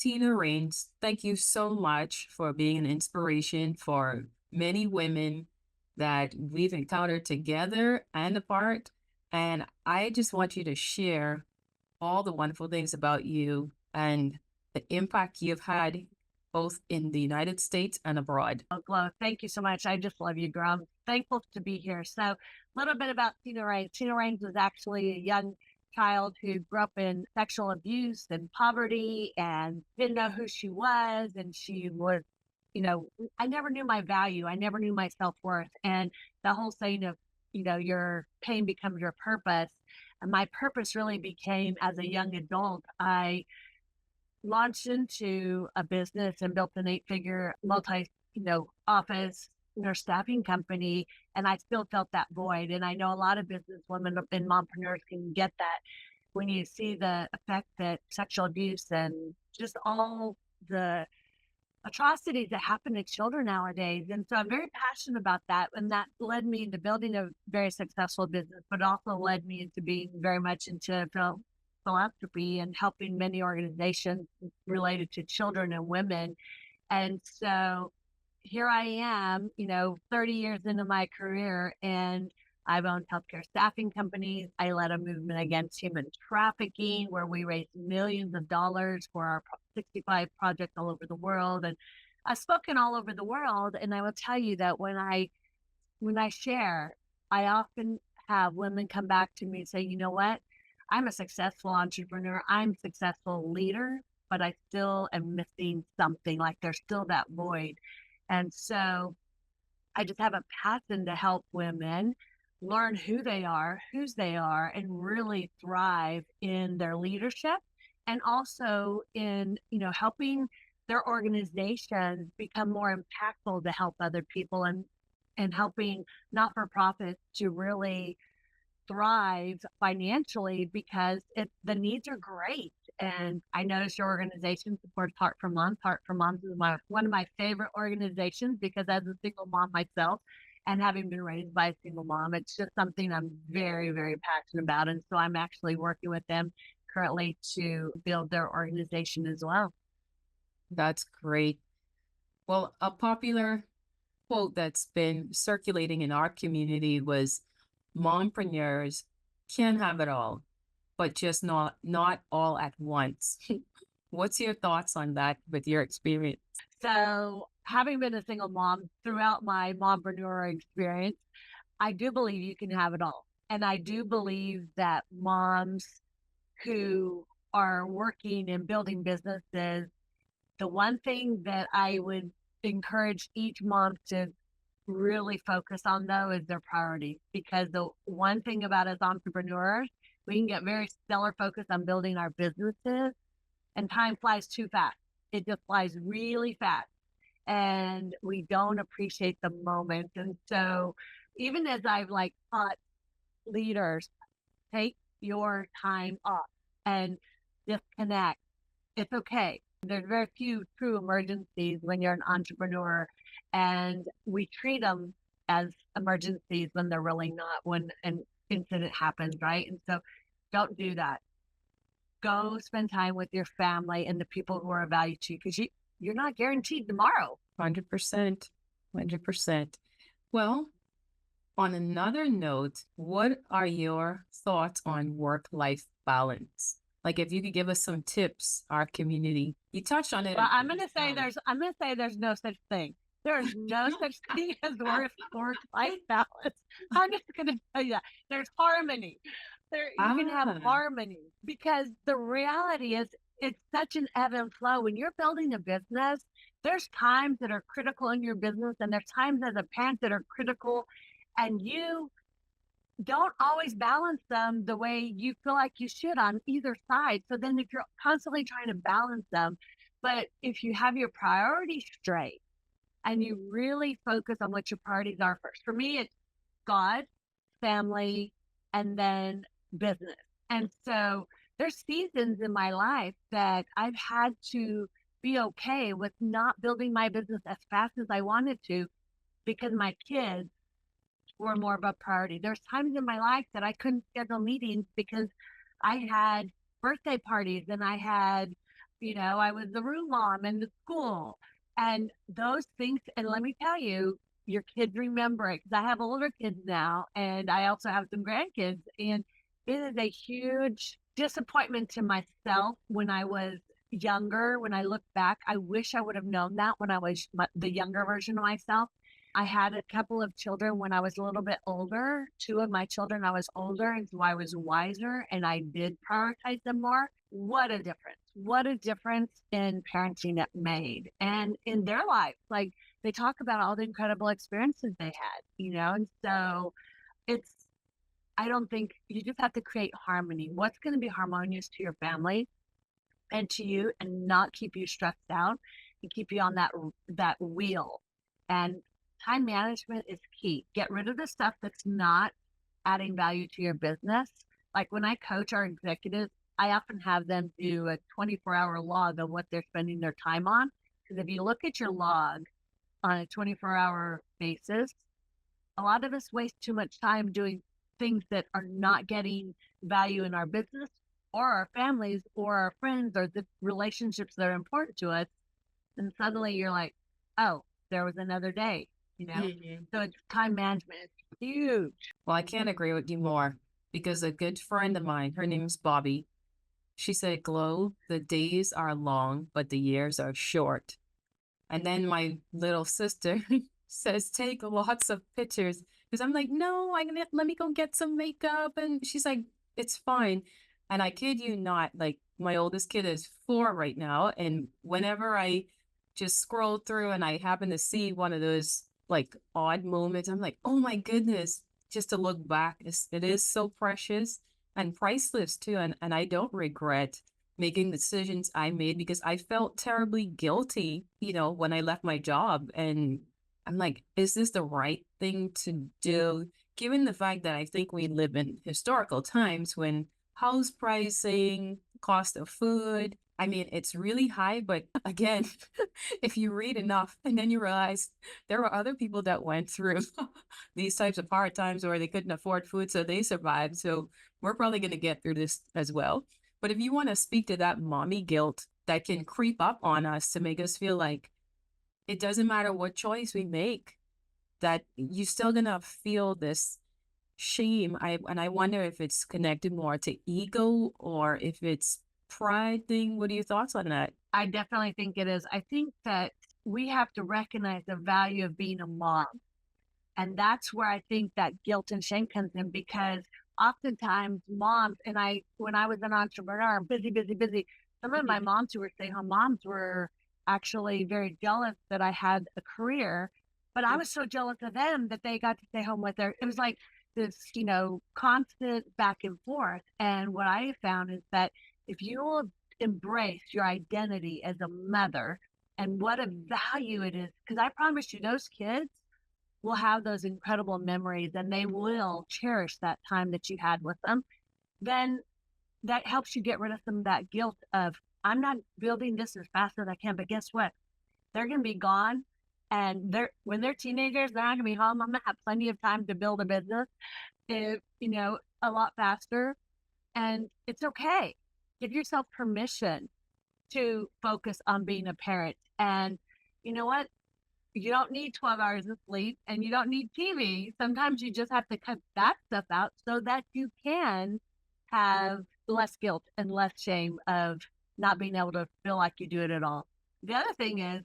Tina Raines, thank you so much for being an inspiration for many women that we've encountered together and apart. And I just want you to share all the wonderful things about you and the impact you've had both in the United States and abroad. Oh, Glow, thank you so much. I just love you, girl. I'm thankful to be here. So, a little bit about Tina Raines. Tina Raines was actually a young child who grew up in sexual abuse and poverty and didn't know who she was. And she was, I never knew my value. I never knew my self worth. And the whole saying of, your pain becomes your purpose. And my purpose really became as a young adult. I launched into a business and built an 8-figure office nurse staffing company. And I still felt that void. And I know a lot of business women and mompreneurs can get that when you see the effect that sexual abuse and just all the atrocities that happen to children nowadays. And so I'm very passionate about that. And that led me into building a very successful business, but also led me into being very much into philanthropy and helping many organizations related to children and women. And so here I am, 30 years into my career, and I've owned healthcare staffing companies. I led a movement against human trafficking where we raised millions of dollars for our 65 projects all over the world. And I've spoken all over the world. And I will tell you that when I share, I often have women come back to me and say, you know what? I'm a successful entrepreneur. I'm a successful leader, but I still am missing something. Like there's still that void. And so I just have a passion to help women learn who they are, whose they are, and really thrive in their leadership and also in, helping their organizations become more impactful to help other people and helping not-for-profits to really thrive financially because the needs are great. And I noticed your organization supports Heart for Moms. Heart for Moms is one of my favorite organizations because as a single mom myself and having been raised by a single mom, it's just something I'm very, very passionate about. And so I'm actually working with them currently to build their organization as well. That's great. Well, a popular quote that's been circulating in our community was mompreneurs can have it all, but just not all at once. What's your thoughts on that with your experience? So having been a single mom throughout my mompreneur experience, I do believe you can have it all. And I do believe that moms who are working and building businesses, the one thing that I would encourage each mom to really focus on though is their priorities. Because the one thing about us entrepreneurs, we can get very stellar focused on building our businesses and time flies too fast. It just flies really fast and we don't appreciate the moment. And so even as I've taught leaders, take your time off and disconnect. It's okay. There's very few true emergencies when you're an entrepreneur, and we treat them as emergencies when they're really not, when an incident happens, right? And so don't do that. Go spend time with your family and the people who are of value to you because you're not guaranteed tomorrow. 100%. 100%. Well, on another note, what are your thoughts on work-life balance? Like if you could give us some tips, our community. You touched on it. Well, I'm gonna say there's no such thing. There's no such thing as work-life balance. I'm just gonna tell you that. There's harmony. You can have harmony because the reality is it's such an ebb and flow. When you're building a business, there's times that are critical in your business and there's times as a parent that are critical and you don't always balance them the way you feel like you should on either side. So then if you're constantly trying to balance them, but if you have your priorities straight and you really focus on what your priorities are first. For me, it's God, family, and then business. And so there's seasons in my life that I've had to be okay with not building my business as fast as I wanted to because my kids were more of a priority. There's times in my life that I couldn't schedule meetings because I had birthday parties and I had I was the room mom in the school. And those things, and let me tell you, your kids remember it because I have older kids now and I also have some grandkids. And it is a huge disappointment to myself when I was younger. When I look back, I wish I would have known that when I was the younger version of myself. I had a couple of children when I was a little bit older. Two of my children, I was older, and so I was wiser and I did prioritize them more. What a difference. What a difference in parenting it made and in their life. Like they talk about all the incredible experiences they had. And so it's, I don't think you just have to create harmony. What's going to be harmonious to your family and to you and not keep you stressed out and keep you on that wheel. And time management is key. Get rid of the stuff that's not adding value to your business. Like when I coach our executives, I often have them do a 24-hour log of what they're spending their time on. Because if you look at your log on a 24-hour basis, a lot of us waste too much time doing things that are not getting value in our business or our families or our friends or the relationships that are important to us. And suddenly you're like, oh, there was another day. Mhm. So it's time management. It's huge. Well, I can't agree with you more because a good friend of mine, her name's Bobby, she said, Glow, the days are long, but the years are short. And then my little sister says, take lots of pictures. Because I'm like, no, let me go get some makeup. And she's like, it's fine. And I kid you not, like my oldest kid is 4 right now. And whenever I just scroll through and I happen to see one of those like odd moments, I'm like, oh my goodness, just to look back, it is so precious and priceless too. And I don't regret making decisions I made because I felt terribly guilty, when I left my job. And I'm like, is this the right thing to do? Given the fact that I think we live in historical times when house pricing, cost of food, I mean, it's really high. But again, if you read enough and then you realize there were other people that went through these types of hard times where they couldn't afford food, so they survived. So we're probably going to get through this as well. But if you want to speak to that mommy guilt that can creep up on us to make us feel like it doesn't matter what choice we make, that you're still gonna feel this shame. And I wonder if it's connected more to ego or if it's pride thing. What are your thoughts on that? I definitely think it is. I think that we have to recognize the value of being a mom. And that's where I think that guilt and shame comes in because oftentimes moms, and when I was an entrepreneur, busy, busy, busy, some of my Mhm. moms who were stay home moms were actually very jealous that I had a career. But I was so jealous of them that they got to stay home with their, it was like this, constant back and forth. And what I have found is that if you will embrace your identity as a mother and what a value it is, because I promise you, those kids will have those incredible memories and they will cherish that time that you had with them, then that helps you get rid of some of that guilt of, I'm not building this as fast as I can. But guess what? They're going to be gone. And when they're teenagers, they're not going to be home. I'm going to have plenty of time to build a business, a lot faster. And it's okay. Give yourself permission to focus on being a parent. And you know what? You don't need 12 hours of sleep and you don't need TV. Sometimes you just have to cut that stuff out so that you can have less guilt and less shame of not being able to feel like you do it at all. The other thing is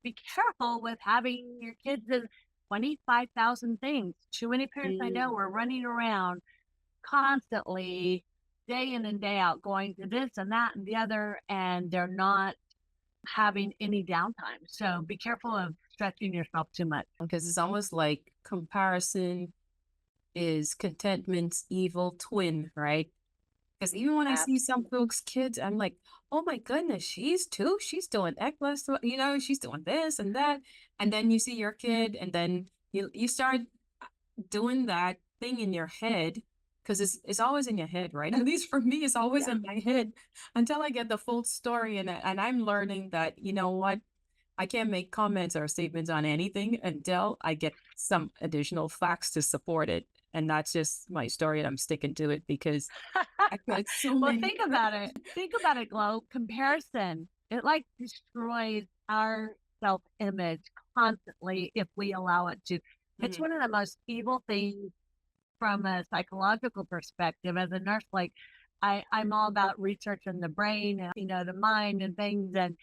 be careful with having your kids do 25,000 things. Too many parents I know Mm. are running around constantly, day in and day out, going to this and that and the other, and they're not having any downtime. So be careful of stretching yourself too much. Because it's almost like comparison is contentment's evil twin, right? Because even when I see some folks' kids, I'm like, oh my goodness, she's two. She's doing X, she's doing this and that. And then you see your kid, and then you start doing that thing in your head because it's always in your head, right? At least for me, it's always Yeah. in my head until I get the full story. And I'm learning that, you know what? I can't make comments or statements on anything until I get some additional facts to support it. And that's just my story, and I'm sticking to it because I've got so Well, many. think about it. Think about it, Glow. Comparison. It like destroys our self-image constantly if we allow it to. It's Mhm, one of the most evil things from a psychological perspective. As a nurse, like I'm all about researching the brain and the mind and things. And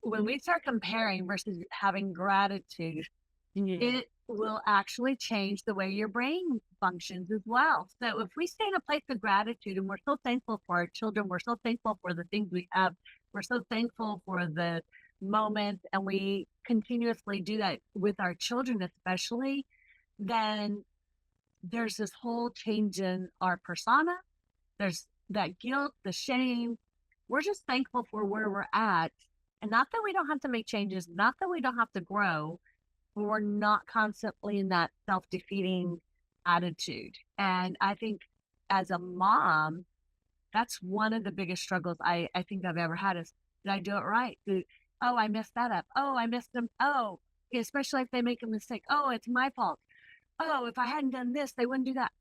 when we start comparing versus having gratitude, mhm. it will actually change the way your brain functions as well. So if we stay in a place of gratitude and we're so thankful for our children, we're so thankful for the things we have, we're so thankful for the moments, and we continuously do that with our children, especially, then there's this whole change in our persona. There's that guilt, the shame. We're just thankful for where we're at. And not that we don't have to make changes, not that we don't have to grow, but we're not constantly in that self defeating attitude. And I think as a mom, that's one of the biggest struggles I think I've ever had is, did I do it right? Oh, I messed that up. Oh, I missed them. Oh, especially if they make a mistake. Oh, it's my fault. Oh, if I hadn't done this, they wouldn't do that.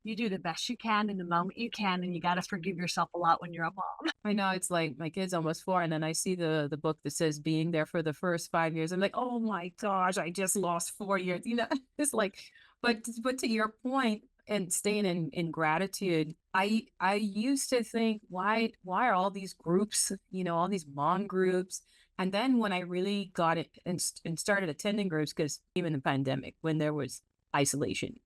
You do the best you can in the moment you can, and you got to forgive yourself a lot when you're a mom. I know it's like my kid's almost 4, and then I see the book that says being there for the first 5 years. I'm like, "Oh my gosh, I just lost 4 years." It's like, but to your point and staying in gratitude, I used to think, why are all these groups, all these mom groups? And then when I really got it and started attending groups, because even the pandemic, when there was isolation,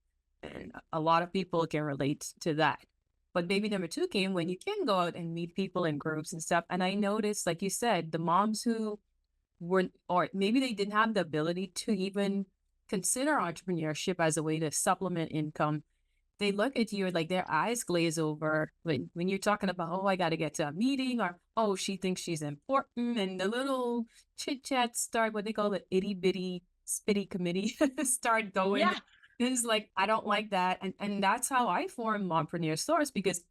and a lot of people can relate to that. But baby number two came when you can go out and meet people in groups and stuff. And I noticed, like you said, the moms who weren't, or maybe they didn't have the ability to even consider entrepreneurship as a way to supplement income. They look at you like their eyes glaze over when you're talking about, oh, I got to get to a meeting, or oh, she thinks she's important. And the little chit chats start, what they call the itty bitty spitty committee, start going. Yeah. It's like, I don't like that. And that's how I formed Mompreneur Source, because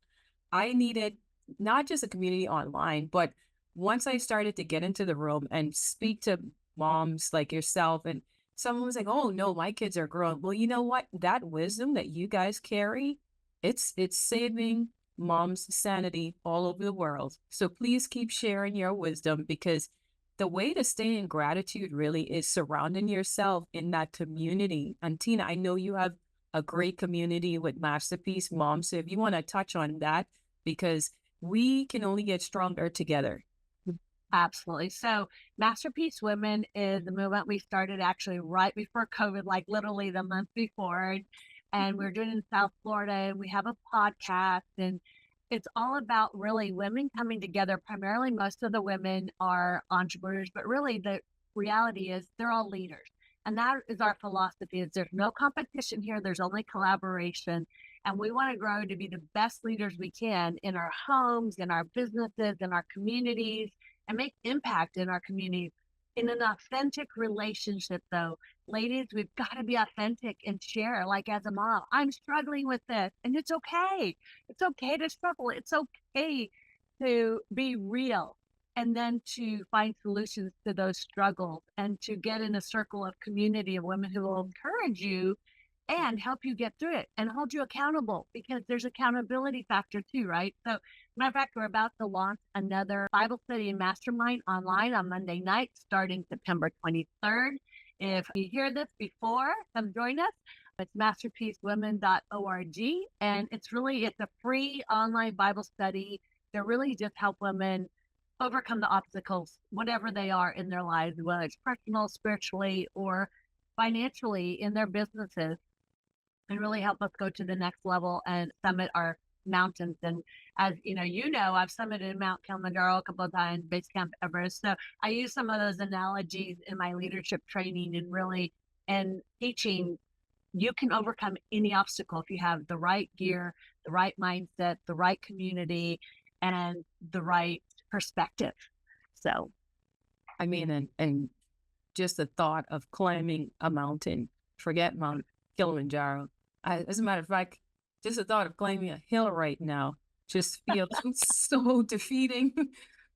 I needed not just a community online, but once I started to get into the room and speak to moms like yourself, and someone was like, "Oh no, my kids are grown." Well, you know what? That wisdom that you guys carry, it's saving mom's sanity all over the world. So please keep sharing your wisdom, because the way to stay in gratitude really is surrounding yourself in that community. And Tina, I know you have a great community with Masterpiece Moms. So if you want to touch on that, because we can only get stronger together. Absolutely. So, Masterpiece Women is the movement we started actually right before COVID, like literally the month before. And we're doing it in South Florida, and we have a podcast. And it's all about really women coming together. Primarily, most of the women are entrepreneurs, but really the reality is they're all leaders. And that is our philosophy is there's no competition here, there's only collaboration. And we want to grow to be the best leaders we can in our homes, in our businesses, in our communities, and make impact in our community in an authentic relationship. Though, ladies, we've got to be authentic and share. Like, as a mom, I'm struggling with this, and it's okay. It's okay to struggle. It's okay to be real, and then to find solutions to those struggles, and to get in a circle of community of women who will encourage you and help you get through it and hold you accountable, because there's accountability factor too, right? So, matter of fact, we're about to launch another Bible study and mastermind online on Monday night starting September 23rd. If you hear this before, come join us. It's masterpiecewomen.org. And it's a free online Bible study that really just help women overcome the obstacles, whatever they are in their lives, whether it's personal, spiritually, or financially in their businesses, and really help us go to the next level and summit our mountains. And as I've summited Mount Kilimanjaro a couple of times, Base Camp Everest. So I use some of those analogies in my leadership training and really and teaching. You can overcome any obstacle if you have the right gear, the right mindset, the right community, and the right perspective. So I mean, and just the thought of climbing a mountain, forget Mount Kilimanjaro. As a matter of fact, just the thought of climbing a hill right now just feels so defeating.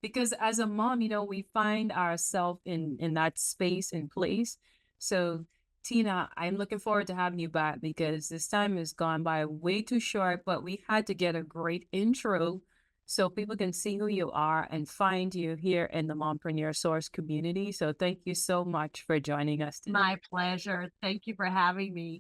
Because as a mom, we find ourselves in that space and place. So, Tina, I'm looking forward to having you back, because this time has gone by way too short, but we had to get a great intro so people can see who you are and find you here in the Mompreneur Source community. So thank you so much for joining us today. My pleasure. Thank you for having me.